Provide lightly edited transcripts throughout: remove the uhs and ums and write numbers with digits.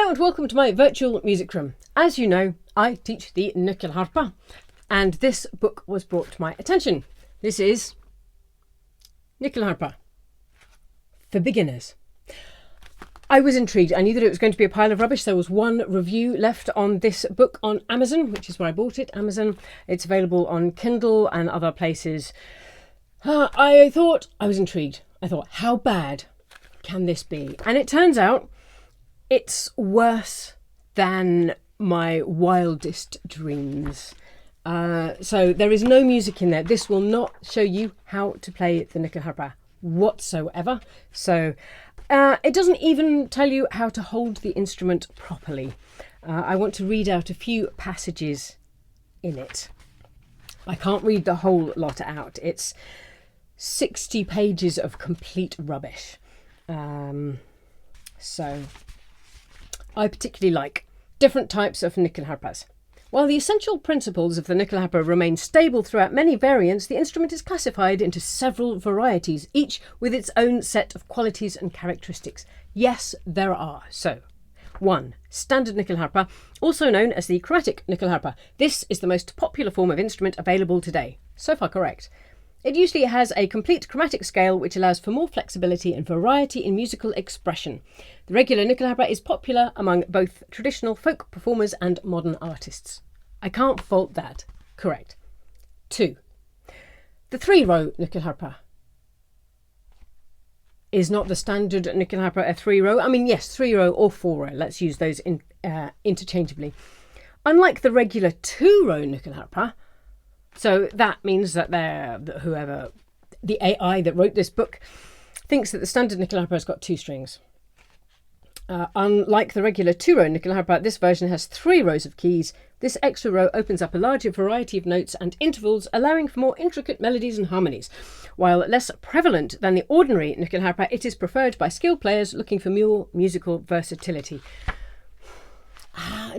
Hello and welcome to my virtual music room. As you know, I teach the Nyckelharpa, and this book was brought to my attention. This is Nyckelharpa for beginners. I was intrigued. I knew that it was going to be a pile of rubbish. There was one review left on this book on Amazon, which is where I bought it, Amazon. It's available on Kindle and other places. I was intrigued. I thought, how bad can this be? And it turns out it's worse than my wildest dreams. So there is no music in there. This will not show you how to play the Nyckelharpa whatsoever. So it doesn't even tell you how to hold the instrument properly. I want to read out a few passages in it. I can't read the whole lot out. It's 60 pages of complete rubbish. So I particularly like different types of Nyckelharpas. While the essential principles of the Nyckelharpa remain stable throughout many variants, the instrument is classified into several varieties, each with its own set of qualities and characteristics. Yes, there are. So, 1. Standard Nyckelharpa, also known as the chromatic Nyckelharpa. This is the most popular form of instrument available today. So far correct. It usually has a complete chromatic scale which allows for more flexibility and variety in musical expression. The regular Nyckelharpa is popular among both traditional folk performers and modern artists. I can't fault that. Correct. 2. The 3-row Nyckelharpa. Is not the standard Nyckelharpa a 3-row? I mean, yes, 3-row or 4-row. Let's use those interchangeably. Unlike the regular 2-row Nyckelharpa, so that means that the AI that wrote this book thinks that the standard Nyckelharpa has got 2 strings. Unlike the regular 2-row Nyckelharpa, this version has 3 rows of keys. This extra row opens up a larger variety of notes and intervals, allowing for more intricate melodies and harmonies. While less prevalent than the ordinary Nyckelharpa, it is preferred by skilled players looking for more musical versatility.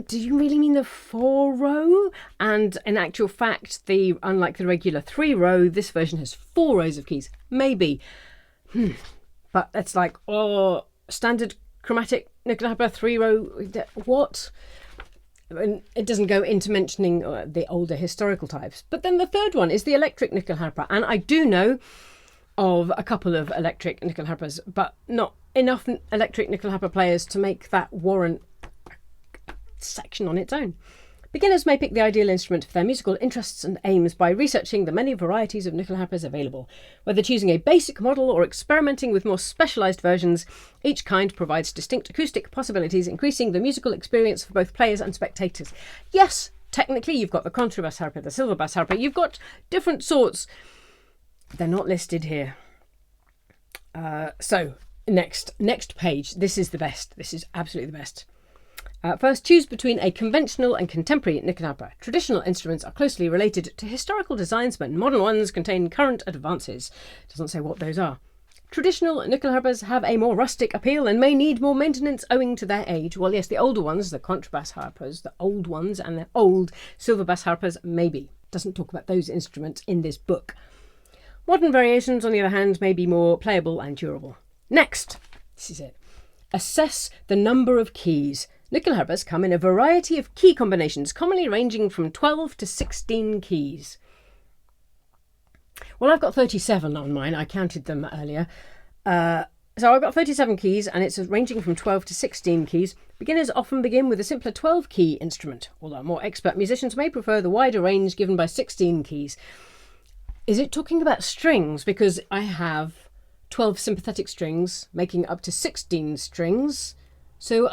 Do you really mean the 4-row? And in actual fact, unlike the regular 3-row, this version has 4 rows of keys. Maybe. But it's like, standard chromatic Nyckelharpa 3-row, what? And it doesn't go into mentioning the older historical types. But then the third one is the electric Nyckelharpa. And I do know of a couple of electric Nyckelharpas, but not enough electric Nyckelharpa players to make that warrant section on its own. Beginners may pick the ideal instrument for their musical interests and aims by researching the many varieties of Nyckelharpas available. Whether choosing a basic model or experimenting with more specialised versions, each kind provides distinct acoustic possibilities, increasing the musical experience for both players and spectators. Yes, technically you've got the contrabass harpa, the silver bass harpa, you've got different sorts. They're not listed here. So, next page. This is the best. This is absolutely the best. First, choose between a conventional and contemporary Nyckelharpa. Traditional instruments are closely related to historical designs, but modern ones contain current advances. Doesn't say what those are. Traditional Nyckelharpas have a more rustic appeal and may need more maintenance owing to their age. Well, yes, the older ones, the contrabass harpas, the old ones, and the old silver bass harpas, maybe. Doesn't talk about those instruments in this book. Modern variations, on the other hand, may be more playable and durable. Next, this is it. Assess the number of keys. Nyckelharpas come in a variety of key combinations, commonly ranging from 12 to 16 keys. Well, I've got 37 on mine. I counted them earlier. So I've got 37 keys, and it's ranging from 12 to 16 keys. Beginners often begin with a simpler 12-key instrument, although more expert musicians may prefer the wider range given by 16 keys. Is it talking about strings? Because I have 12 sympathetic strings making up to 16 strings. So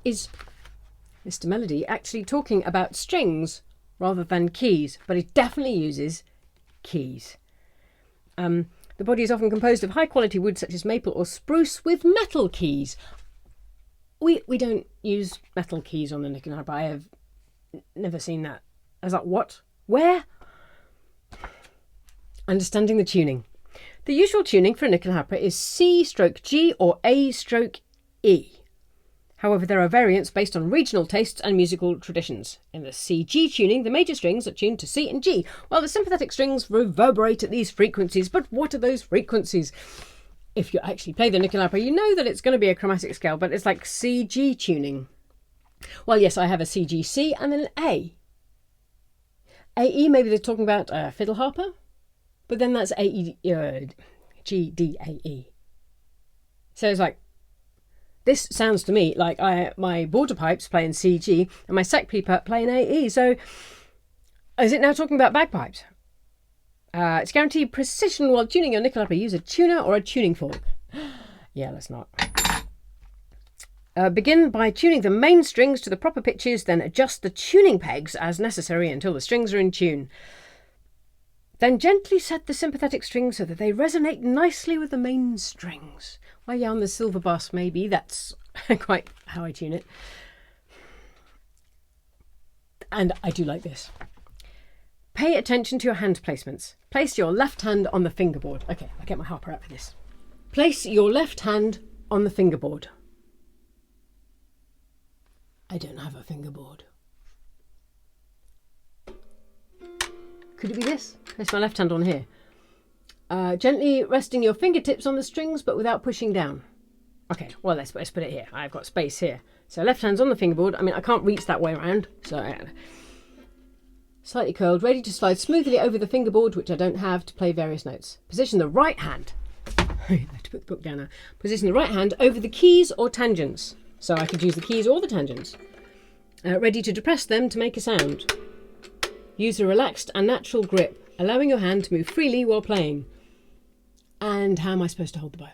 is Mr. Melody actually talking about strings rather than keys? But it definitely uses keys. The body is often composed of high-quality wood such as maple or spruce with metal keys. We don't use metal keys on the Nyckelharpa. I have never seen that. I was like, what? Where? Understanding the tuning. The usual tuning for a Nyckelharpa is C/G or A/E. However, there are variants based on regional tastes and musical traditions. In the C-G tuning, the major strings are tuned to C and G, while the sympathetic strings reverberate at these frequencies. But what are those frequencies? If you actually play the Nyckelharpa, you know that it's going to be a chromatic scale, but it's like C-G tuning. Well, yes, I have a CGC and then an A. AE, maybe they're talking about fiddle harper, but then that's AE, G, D, A, E. So it's like, this sounds to me like my border pipes play in CG and my sec pipa play in AE. So is it now talking about bagpipes? It's guaranteed precision while tuning your Nyckelharpa. Use a tuner or a tuning fork. Yeah, let's not. Begin by tuning the main strings to the proper pitches, then adjust the tuning pegs as necessary until the strings are in tune. Then gently set the sympathetic strings so that they resonate nicely with the main strings. Well, yeah, on the silver bass, maybe. That's quite how I tune it. And I do like this. Pay attention to your hand placements. Place your left hand on the fingerboard. Okay, I'll get my harper out for this. Place your left hand on the fingerboard. I don't have a fingerboard. Could it be this? Place my left hand on here. Gently resting your fingertips on the strings, but without pushing down. Okay, well, let's put it here. I've got space here. So left hand's on the fingerboard. I mean, I can't reach that way around. So slightly curled, ready to slide smoothly over the fingerboard, which I don't have, to play various notes. Position the right hand. I have to put the book down now. Position the right hand over the keys or tangents. So I could use the keys or the tangents. Ready to depress them to make a sound. Use a relaxed and natural grip, allowing your hand to move freely while playing. And how am I supposed to hold the bow?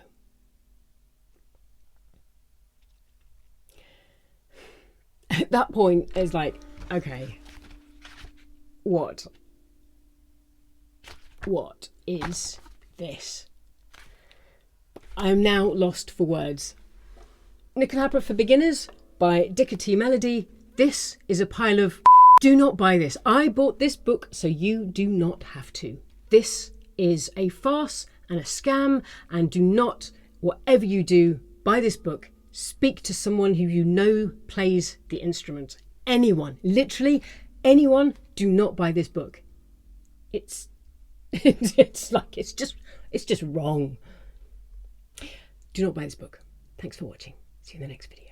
At that point, it's like, okay, what is this? I am now lost for words. Nyckelharpa for Beginners by Dicker T. Melody. This is a pile of do not buy this. I bought this book so you do not have to. This is a farce and a scam, and do not, whatever you do, buy this book. Speak to someone who you know plays the instrument. Anyone, literally anyone, do not buy this book. It's just wrong. Do not buy this book. Thanks for watching. See you in the next video.